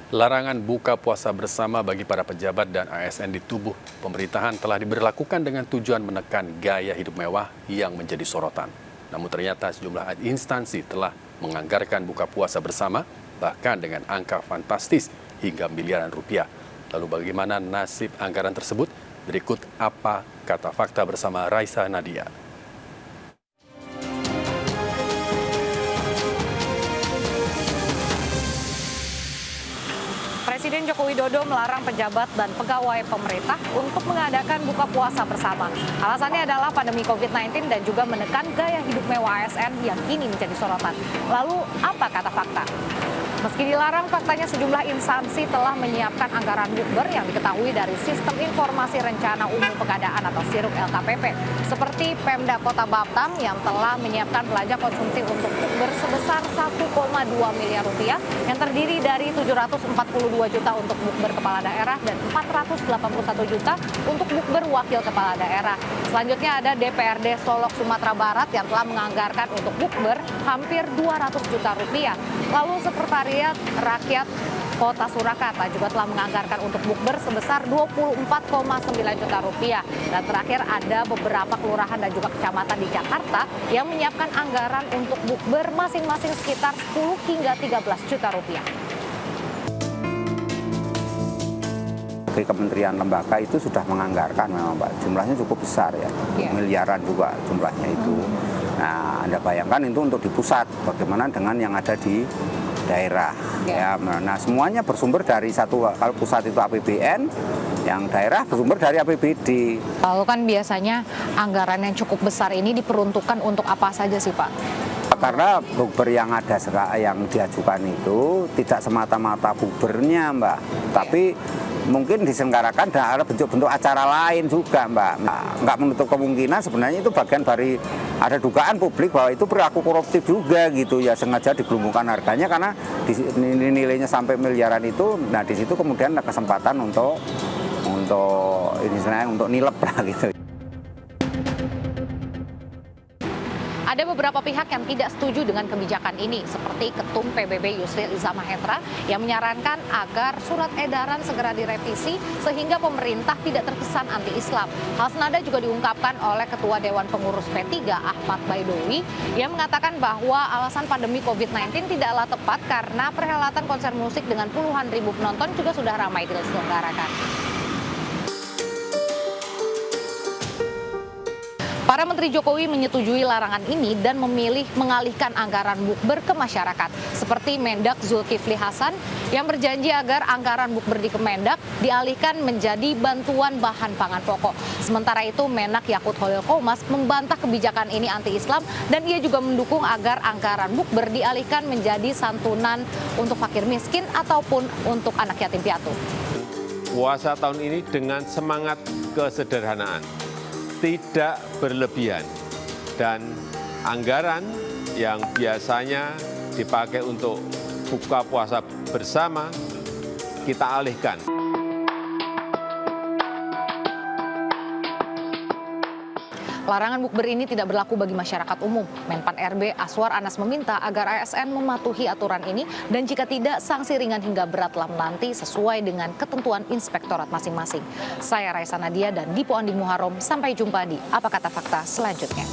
Larangan buka puasa bersama bagi para pejabat dan ASN di tubuh pemerintahan telah diberlakukan dengan tujuan menekan gaya hidup mewah yang menjadi sorotan. Namun ternyata sejumlah instansi telah menganggarkan buka puasa bersama, bahkan dengan angka fantastis hingga miliaran rupiah. Lalu bagaimana nasib anggaran tersebut? Berikut apa kata fakta bersama Raisa Nadia. Presiden Joko Widodo melarang pejabat dan pegawai pemerintah untuk mengadakan buka puasa bersama. Alasannya adalah pandemi COVID-19 dan juga menekan gaya hidup mewah ASN yang kini menjadi sorotan. Lalu apa kata fakta? Meski dilarang, faktanya sejumlah instansi telah menyiapkan anggaran bukber yang diketahui dari Sistem Informasi Rencana Umum Pengadaan atau SIRUP LKPP. Seperti Pemda Kota Batam yang telah menyiapkan belanja konsumsi untuk bukber sebesar 1,2 miliar rupiah yang terdiri dari 742 juta untuk bukber kepala daerah dan 481 juta untuk bukber wakil kepala daerah. Selanjutnya ada DPRD Solok Sumatera Barat yang telah menganggarkan untuk bukber hampir 200 juta rupiah. Lalu Sekretariat Rakyat Kota Surakarta juga telah menganggarkan untuk bukber sebesar 24,9 juta rupiah. Dan terakhir ada beberapa kelurahan dan juga kecamatan di Jakarta yang menyiapkan anggaran untuk bukber masing-masing sekitar 10 hingga 13 juta rupiah. Kementerian lembaga itu sudah menganggarkan memang Pak, jumlahnya cukup besar ya, miliaran juga jumlahnya itu. Nah, Anda bayangkan itu untuk di pusat, bagaimana dengan yang ada di daerah. Ya, nah semuanya bersumber dari satu, kalau pusat itu APBN, yang daerah bersumber dari APBD. Lalu kan biasanya anggaran yang cukup besar ini diperuntukkan untuk apa saja sih Pak? Karena bukber yang ada yang diajukan itu tidak semata-mata bukbernya Mbak, tapi mungkin diselenggarakan ada bentuk-bentuk acara lain juga Mbak. Nggak menutup kemungkinan sebenarnya itu bagian dari ada dugaan publik bahwa itu perilaku koruptif juga gitu ya, sengaja digelembungkan harganya karena nilainya sampai miliaran itu. Nah di situ kemudian ada kesempatan untuk ini sebenarnya untuk nilep lah gitu. Ada beberapa pihak yang tidak setuju dengan kebijakan ini, seperti Ketum PBB Yusril Iza Mahendra yang menyarankan agar surat edaran segera direvisi sehingga pemerintah tidak terkesan anti-Islam. Hal senada juga diungkapkan oleh Ketua Dewan Pengurus P3 Ahmad Baidowi yang mengatakan bahwa alasan pandemi COVID-19 tidaklah tepat karena perhelatan konser musik dengan puluhan ribu penonton juga sudah ramai diselenggarakan. Para Menteri Jokowi menyetujui larangan ini dan memilih mengalihkan anggaran bukber ke masyarakat. Seperti Mendak Zulkifli Hasan yang berjanji agar anggaran bukber di Kemendak dialihkan menjadi bantuan bahan pangan pokok. Sementara itu Menak Yakut Khalil Qomas membantah kebijakan ini anti-Islam dan ia juga mendukung agar anggaran bukber dialihkan menjadi santunan untuk fakir miskin ataupun untuk anak yatim piatu. Puasa tahun ini dengan semangat kesederhanaan, tidak berlebihan, dan anggaran yang biasanya dipakai untuk buka puasa bersama kita alihkan. Larangan bukber ini tidak berlaku bagi masyarakat umum. Menpan RB Aswar Anas meminta agar ASN mematuhi aturan ini dan jika tidak, sanksi ringan hingga berat telah menanti sesuai dengan ketentuan inspektorat masing-masing. Saya Raisa Nadia dan Dipo Andi Muharram. Sampai jumpa di Apa Kata Fakta selanjutnya.